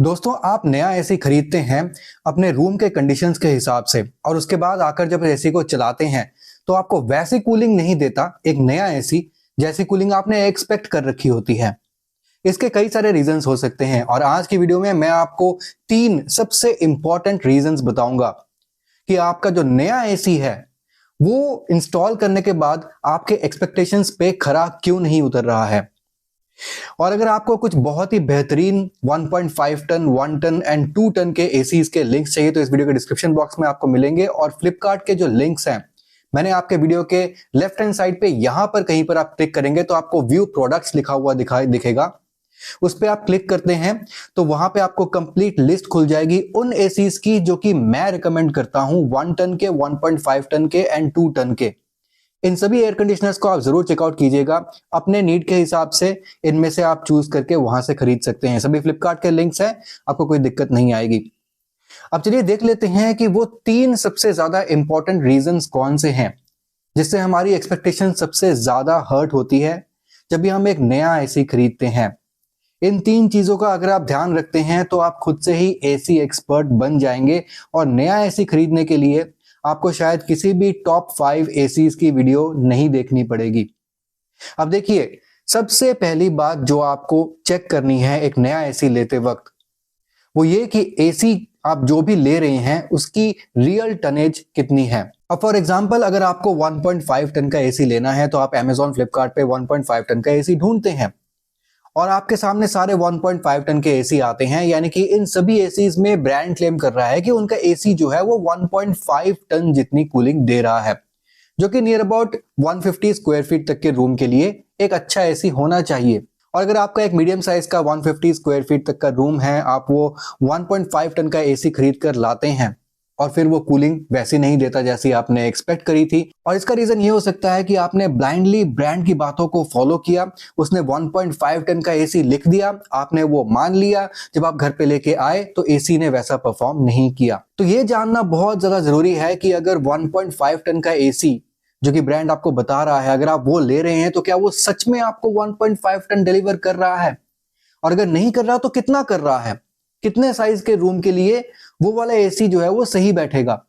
दोस्तों, आप नया एसी खरीदते हैं अपने रूम के कंडीशंस के हिसाब से और उसके बाद आकर जब एसी को चलाते हैं तो आपको वैसी कूलिंग नहीं देता एक नया एसी जैसी कूलिंग आपने एक्सपेक्ट कर रखी होती है। इसके कई सारे रीजंस हो सकते हैं और आज की वीडियो में मैं आपको 3 सबसे इंपॉर्टेंट रीजंस बताऊंगा कि आपका जो नया एसी है वो इंस्टॉल करने के बाद आपके एक्सपेक्टेशंस पे खरा क्यों नहीं उतर रहा है। और अगर आपको कुछ बहुत ही बेहतरीन 1.5 टन, 1 टन एंड 2 टन के एसीज के लिंक्स चाहिए तो इस वीडियो के डिस्क्रिप्शन बॉक्स में आपको मिलेंगे। और फ्लिपकार्ट के जो लिंक्स हैं मैंने आपके वीडियो के लेफ्ट हैंड साइड पे यहां पर कहीं पर आप क्लिक करेंगे तो आपको व्यू प्रोडक्ट्स लिखा हुआ दिखेगा। उस पर आप क्लिक करते हैं तो वहां पे आपको कंप्लीट लिस्ट खुल जाएगी उन एसीज की जो कि मैं रिकमेंड करता हूं 1 टन के, 1.5 टन के एंड 2 टन के। इन सभी एयर कंडीशनर्स को आप जरूर चेकआउट कीजिएगा अपने नीड के हिसाब से। इनमें से आप चूज करके वहां से खरीद सकते हैं। सभी फ्लिपकार्ट के लिंक्स हैं, आपको कोई दिक्कत नहीं आएगी। अब चलिए देख लेते हैं कि वो 3 सबसे ज्यादा इंपॉर्टेंट रीजंस कौन से हैं जिससे हमारी एक्सपेक्टेशन सबसे ज्यादा हर्ट होती है जब भी हम एक नया एसी खरीदते हैं। इन 3 चीजों का अगर आप ध्यान रखते हैं तो आप खुद से ही एसी एक्सपर्ट बन जाएंगे और नया एसी खरीदने के लिए आपको शायद किसी भी टॉप 5 एसीज की वीडियो नहीं देखनी पड़ेगी। अब देखिए, सबसे पहली बात जो आपको चेक करनी है एक नया एसी लेते वक्त वो ये कि एसी आप जो भी ले रहे हैं उसकी रियल टनेज कितनी है। अब फॉर एग्जांपल अगर आपको 1.5 टन का एसी लेना है तो आप Amazon फ्लिपकार्ट पे 1.5 टन का एसी ढूंढते हैं और आपके सामने सारे 1.5 टन के एसी आते हैं, यानी कि इन सभी एसीज में ब्रांड क्लेम कर रहा है कि उनका एसी जो है वो 1.5 टन जितनी कूलिंग दे रहा है, जो कि नियर अबाउट 150 स्क्वायर फीट तक के रूम के लिए एक अच्छा एसी होना चाहिए। और अगर आपका एक मीडियम साइज का 150 स्क्वायर फीट तक का रूम है, आप वो 1.5 टन का एसी खरीद कर लाते हैं और फिर वो कूलिंग वैसी नहीं देता जैसी आपने एक्सपेक्ट करी थी। और इसका रीजन ये हो सकता है कि आपने ब्लाइंडली ब्रांड की बातों को फॉलो किया। उसने 1.5 टन का एसी लिख दिया, आपने वो मान लिया। जब आप घर पे लेके आए तो एसी ने वैसा परफॉर्म नहीं किया। तो ये जानना बहुत ज्यादा जरूरी है कि अगर 1.5 टन का एसी जो कि ब्रांड आपको बता रहा है, अगर आप वो ले रहे हैं तो क्या वो सच में आपको 1.5 टन डिलीवर कर रहा है, और अगर नहीं कर रहा तो कितना कर रहा है, कितने साइज के रूम के लिए वो वाला एसी जो है वो सही बैठेगा।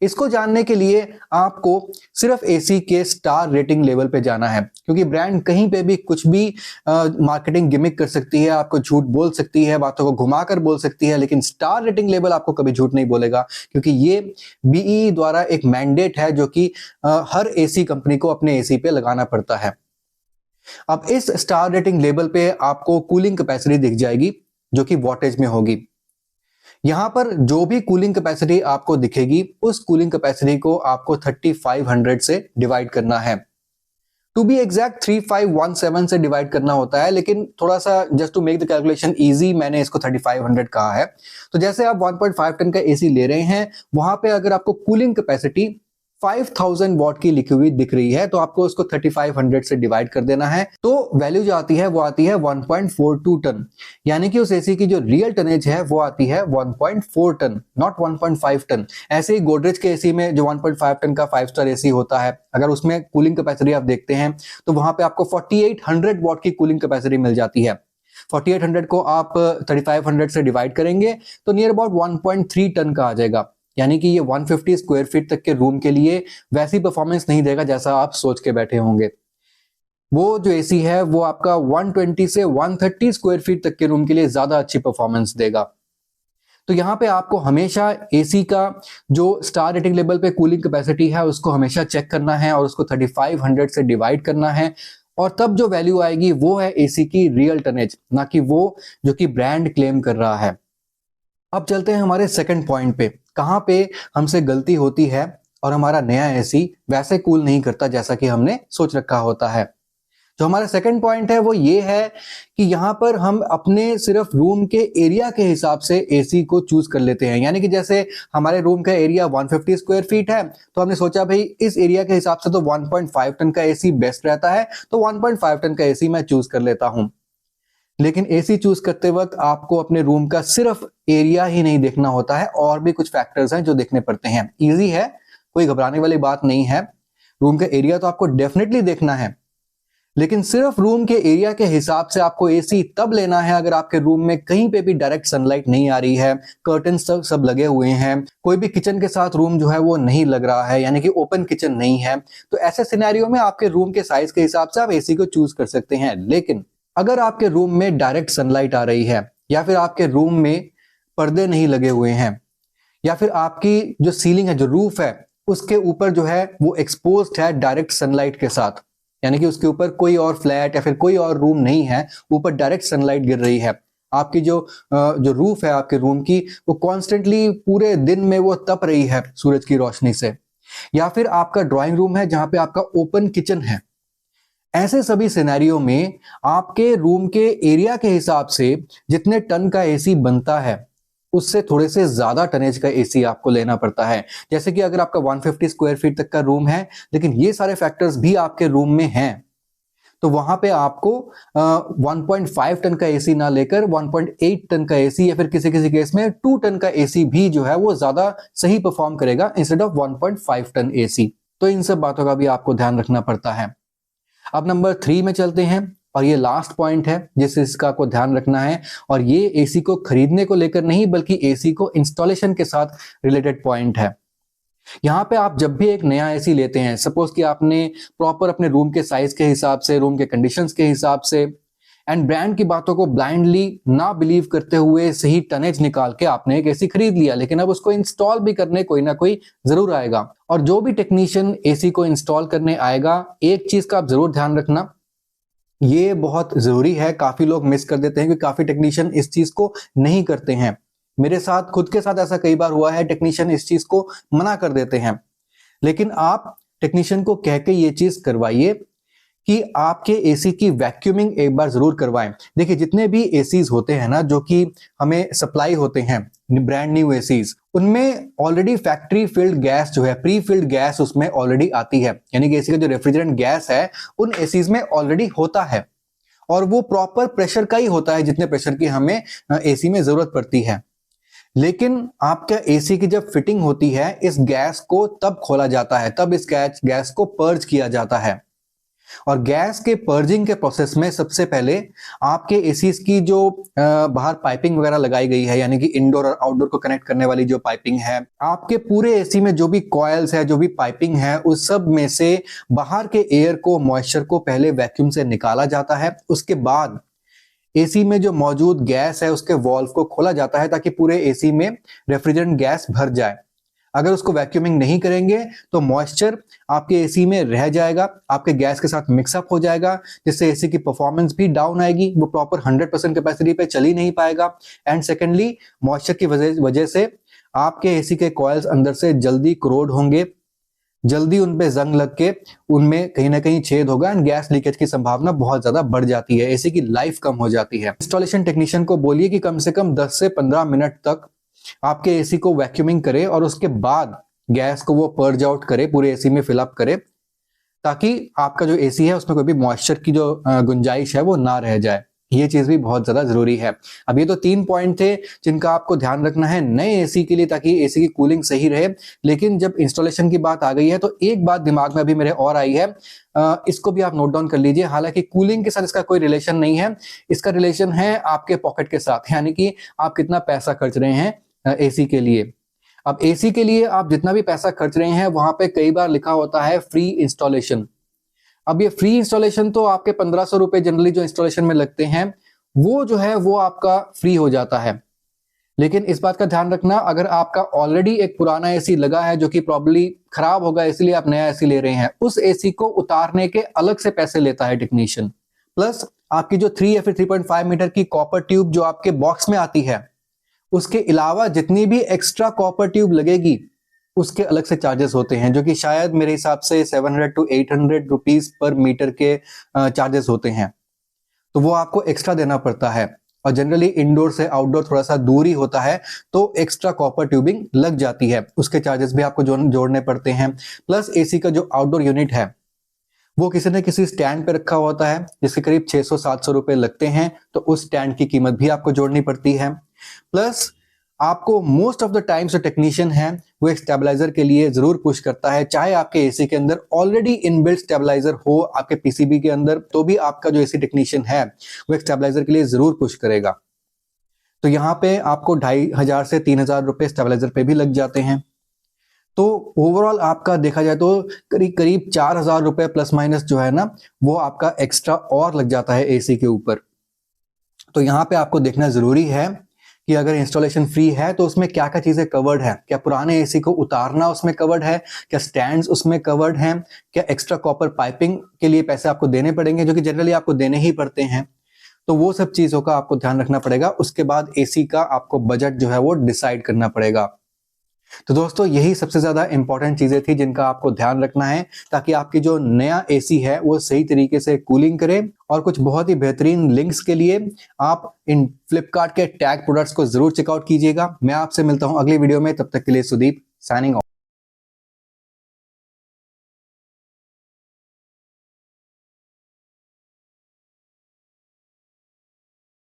इसको जानने के लिए आपको सिर्फ एसी के स्टार रेटिंग लेवल पे जाना है, क्योंकि ब्रांड कहीं पे भी कुछ भी मार्केटिंग गिमिक कर सकती है, आपको झूठ बोल सकती है, बातों को घुमाकर बोल सकती है, लेकिन स्टार रेटिंग लेवल आपको कभी झूठ नहीं बोलेगा, क्योंकि ये बीई द्वारा एक मैंडेट है जो कि हर एसी कंपनी को अपने एसी पे लगाना पड़ता है। अब इस स्टार रेटिंग लेवल पे आपको कूलिंग कैपेसिटी दिख जाएगी जो कि वॉटेज में होगी। यहां पर जो भी कूलिंग कैपेसिटी आपको दिखेगी उस कूलिंग कैपेसिटी को आपको 3500 से डिवाइड करना है। टू बी एग्जैक्ट 3517 से डिवाइड करना होता है, लेकिन थोड़ा सा just to make the calculation easy मैंने इसको 3500 कहा है। तो जैसे आप 1.5 टन का एसी ले रहे हैं, वहां पे अगर आपको कूलिंग कैपेसिटी 5000 वॉट की लिखी हुई दिख रही है तो आपको उसको 3500 से डिवाइड कर देना है। तो वैल्यू जो आती है वो आती है 1.42 टन, यानी कि उस एसी की जो रियल टनेज है वो आती है 1.4 टन, नॉट 1.5 टन। ऐसे ही गोदरेज के एसी में जो 1.5 टन का 5 स्टार एसी होता है, अगर उसमें कूलिंग कैपेसिटी आप देखते हैं तो वहां पे आपको 4800 वॉट की कूलिंग कैपेसिटी मिल जाती है। 4800 को आप 3500 से डिवाइड करेंगे तो नियर अबाउट 1.3 टन का आ जाएगा, यानी कि ये 150 स्क्वायर फीट तक के रूम के लिए वैसी परफॉर्मेंस नहीं देगा जैसा आप सोच के बैठे होंगे। वो जो एसी है वो आपका 120 से 130 स्क्वायर फीट तक के रूम के लिए ज्यादा अच्छी परफॉर्मेंस देगा। तो यहाँ पे आपको हमेशा एसी का जो स्टार रेटिंग लेवल पे कूलिंग कैपेसिटी है उसको हमेशा चेक करना है और उसको 3500 से डिवाइड करना है, और तब जो वैल्यू आएगी वो है एसी की रियल टनेज, ना कि वो जो कि ब्रांड क्लेम कर रहा है। अब चलते हैं हमारे सेकंड पॉइंट पे, कहां पे हमसे गलती होती है और हमारा नया एसी वैसे कूल नहीं करता जैसा कि हमने सोच रखा होता है। जो हमारा सेकंड पॉइंट है वो ये है कि यहां पर हम अपने सिर्फ रूम के एरिया के हिसाब से एसी को चूज कर लेते हैं। यानी कि जैसे हमारे रूम का एरिया 150 स्क्वायर फीट है तो हमने सोचा भाई इस एरिया के हिसाब से तो 1.5 टन का एसी बेस्ट रहता है, तो 1.5 टन का एसी मैं चूज कर लेता हूं। लेकिन एसी चूज करते वक्त आपको अपने रूम का सिर्फ एरिया ही नहीं देखना होता है, और भी कुछ फैक्टर्स हैं जो देखने पड़ते हैं। इजी है, कोई घबराने वाली बात नहीं है। रूम का एरिया तो आपको डेफिनेटली देखना है, लेकिन सिर्फ रूम के एरिया के हिसाब से आपको एसी तब लेना है अगर आपके रूम में कहीं पे भी डायरेक्ट सनलाइट नहीं आ रही है, कर्टन सब लगे हुए हैं, कोई भी किचन के साथ रूम जो है वो नहीं लग रहा है, यानी कि ओपन किचन नहीं है। तो ऐसे सिनेरियो में आपके रूम के साइज के हिसाब से आप एसी को चूज कर सकते हैं। लेकिन अगर आपके रूम में डायरेक्ट सनलाइट आ रही है, या फिर आपके रूम में पर्दे नहीं लगे हुए हैं, या फिर आपकी जो सीलिंग है, जो रूफ है, उसके ऊपर जो है वो एक्सपोज्ड है डायरेक्ट सनलाइट के साथ, यानी कि उसके ऊपर कोई और फ्लैट या फिर कोई और रूम नहीं है, ऊपर डायरेक्ट सनलाइट गिर रही है, आपकी जो रूफ है आपके रूम की, वो कॉन्स्टेंटली पूरे दिन में वो तप रही है सूरज की रोशनी से, या फिर आपका ड्राइंग रूम है जहां पे आपका ओपन किचन है। ऐसे सभी सिनेरियो में आपके रूम के एरिया के हिसाब से जितने टन का एसी बनता है, उससे थोड़े से ज्यादा टनेज का एसी आपको लेना पड़ता है। जैसे कि अगर आपका 150 स्क्वायर फीट तक का रूम है, लेकिन ये सारे फैक्टर्स भी आपके रूम में हैं, तो वहां पे आपको 1.5 टन का एसी ना लेकर 1.8 टन का एसी, या फिर किसी किसी केस में 2 टन का एसी भी जो है वो ज्यादा सही परफॉर्म करेगा इंस्टेड ऑफ 1.5 टन एसी। तो इन सब बातों का भी आपको ध्यान रखना पड़ता है। अब नंबर 3 में चलते हैं, और ये लास्ट पॉइंट है जिसका आपको ध्यान रखना है, और ये एसी को खरीदने को लेकर नहीं बल्कि एसी को इंस्टॉलेशन के साथ रिलेटेड पॉइंट है। यहां पे आप जब भी एक नया एसी लेते हैं, सपोज कि आपने प्रॉपर अपने रूम के साइज के हिसाब से, रूम के कंडीशंस के हिसाब से एंड ब्रांड की बातों को ब्लाइंडली ना बिलीव करते हुए सही टनेज निकाल के आपने एक एसी खरीद लिया, लेकिन अब उसको इंस्टॉल भी करने कोई ना कोई जरूर आएगा। और जो भी टेक्नीशियन एसी को इंस्टॉल करने आएगा, एक चीज का आप जरूर ध्यान रखना, ये बहुत जरूरी है, काफी लोग मिस कर देते हैं कि काफी टेक्नीशियन इस चीज को नहीं करते हैं। मेरे साथ खुद के साथ ऐसा कई बार हुआ है, टेक्नीशियन इस चीज को मना कर देते हैं, लेकिन आप टेक्नीशियन को कह के ये चीज करवाइए कि आपके एसी की वैक्यूमिंग एक बार जरूर करवाएं। देखिए, जितने भी एसीज होते हैं ना जो कि हमें सप्लाई होते हैं, ब्रांड न्यू एसीज, उनमें ऑलरेडी फैक्ट्री फिल्ड गैस जो है, प्री फिल्ड गैस उसमें ऑलरेडी आती है, यानी कि एसी का जो रेफ्रिजरेंट गैस है उन एसीज में ऑलरेडी होता है, और वो प्रॉपर प्रेशर का ही होता है जितने प्रेशर की हमें एसी में जरूरत पड़ती है। लेकिन आपका एसी की जब फिटिंग होती है, इस गैस को तब खोला जाता है, तब इस गैस को पर्ज किया जाता है। और गैस के पर्जिंग के प्रोसेस में सबसे पहले आपके एसीज की जो बाहर पाइपिंग वगैरह लगाई गई है, यानी कि इंडोर और आउटडोर को कनेक्ट करने वाली जो पाइपिंग है, आपके पूरे एसी में जो भी कॉइल्स है, जो भी पाइपिंग है, उस सब में से बाहर के एयर को, मॉइस्चर को पहले वैक्यूम से निकाला जाता है। उसके बाद एसी में जो मौजूद गैस है उसके वॉल्व को खोला जाता है ताकि पूरे एसी में रेफ्रिजरेंट गैस भर जाए। अगर उसको वैक्यूमिंग नहीं करेंगे तो मॉइस्चर आपके एसी में रह जाएगा, आपके गैस के साथ मिक्सअप हो जाएगा, जिससे एसी की परफॉर्मेंस भी डाउन आएगी, वो प्रॉपर 100% कैपेसिटी पे चल ही नहीं पाएगा। एंड सेकेंडली, मॉइस्चर की वजह से आपके एसी के कॉइल्स अंदर से जल्दी क्रोड होंगे, जल्दी उनपे जंग लग के उनमें कहीं ना कहीं छेद होगा एंड गैस लीकेज की संभावना बहुत ज्यादा बढ़ जाती है, एसी की लाइफ कम हो जाती है। इंस्टॉलेशन टेक्नीशियन को बोलिए कि कम से कम 10 से 15 मिनट तक आपके एसी को वैक्यूमिंग करे और उसके बाद गैस को वो पर्ज आउट करे, पूरे एसी में फिलअप करे, ताकि आपका जो एसी है उसमें कोई भी मॉइस्चर की जो गुंजाइश है वो ना रह जाए। ये चीज भी बहुत ज्यादा जरूरी है। अब ये तो 3 पॉइंट थे जिनका आपको ध्यान रखना है नए एसी के लिए, ताकि एसी की कूलिंग सही रहे। लेकिन जब इंस्टॉलेशन की बात आ गई है तो एक बात दिमाग में अभी मेरे और आई है, इसको भी आप नोट डाउन कर लीजिए। हालांकि कूलिंग के साथ इसका कोई रिलेशन नहीं है, इसका रिलेशन है आपके पॉकेट के साथ, यानी कि आप कितना पैसा खर्च रहे हैं एसी के लिए। अब एसी के लिए आप जितना भी पैसा खर्च रहे हैं, वहां पे कई बार लिखा होता है फ्री इंस्टॉलेशन। अब ये फ्री इंस्टॉलेशन तो आपके 1500 रुपए जनरली जो इंस्टॉलेशन में लगते हैं, वो जो है वो आपका फ्री हो जाता है। लेकिन इस बात का ध्यान रखना, अगर आपका ऑलरेडी एक पुराना एसी लगा है जो कि प्रॉब्ली खराब होगा, इसलिए आप नया एसी ले रहे हैं, उस एसी को उतारने के अलग से पैसे लेता है टेक्नीशियन। प्लस आपकी जो 3 या फिर 3.5 मीटर की कॉपर ट्यूब जो आपके बॉक्स में आती है, उसके अलावा जितनी भी एक्स्ट्रा कॉपर ट्यूब लगेगी उसके अलग से चार्जेस होते हैं, जो कि शायद मेरे हिसाब से 700 to 800 रुपीज पर मीटर के चार्जेस होते हैं। तो वो आपको एक्स्ट्रा देना पड़ता है, और जनरली इंडोर से आउटडोर थोड़ा सा दूर ही होता है तो एक्स्ट्रा कॉपर ट्यूबिंग लग जाती है, उसके चार्जेस भी आपको जोड़ने पड़ते हैं। प्लस एसी का जो आउटडोर यूनिट है वो किसी न किसी स्टैंड पे रखा होता है जिसके करीब 600-700 रुपए लगते हैं, तो उस स्टैंड की कीमत भी आपको जोड़नी पड़ती है। प्लस आपको मोस्ट ऑफ द टाइम्स जो टेक्नीशियन है वो एक स्टेबलाइजर के लिए जरूर पुश करता है, चाहे आपके एसी के अंदर ऑलरेडी इनबिल्ट स्टेबलाइजर हो आपके पीसीबी के अंदर, तो भी आपका जो एसी टेक्नीशियन है वो एक स्टेबलाइजर के लिए जरूर पुश करेगा। तो यहाँ पे आपको 2500 से 3000 रुपए स्टेबलाइजर पे भी लग जाते हैं। तो ओवरऑल आपका देखा जाए तो करीब करीब 4000 रुपए प्लस माइनस जो है ना वो आपका एक्स्ट्रा और लग जाता है एसी के ऊपर। तो यहाँ पे आपको देखना जरूरी है कि अगर इंस्टॉलेशन फ्री है तो उसमें क्या क्या चीजें कवर्ड है, क्या पुराने एसी को उतारना उसमें कवर्ड है, क्या स्टैंड्स उसमें कवर्ड हैं, क्या एक्स्ट्रा कॉपर पाइपिंग के लिए पैसे आपको देने पड़ेंगे जो कि जनरली आपको देने ही पड़ते हैं। तो वो सब चीजों का आपको ध्यान रखना पड़ेगा। उसके बाद एसी का आपको बजट जो है वो डिसाइड करना पड़ेगा। तो दोस्तों यही सबसे ज्यादा इंपॉर्टेंट चीजें थी जिनका आपको ध्यान रखना है ताकि आपकी जो नया एसी है वो सही तरीके से कूलिंग करे। और कुछ बहुत ही बेहतरीन लिंक्स के लिए आप इन फ्लिपकार्ट के टैग प्रोडक्ट्स को जरूर चेकआउट कीजिएगा। मैं आपसे मिलता हूं अगली वीडियो में, तब तक के लिए सुदीप साइनिंग ऑफ।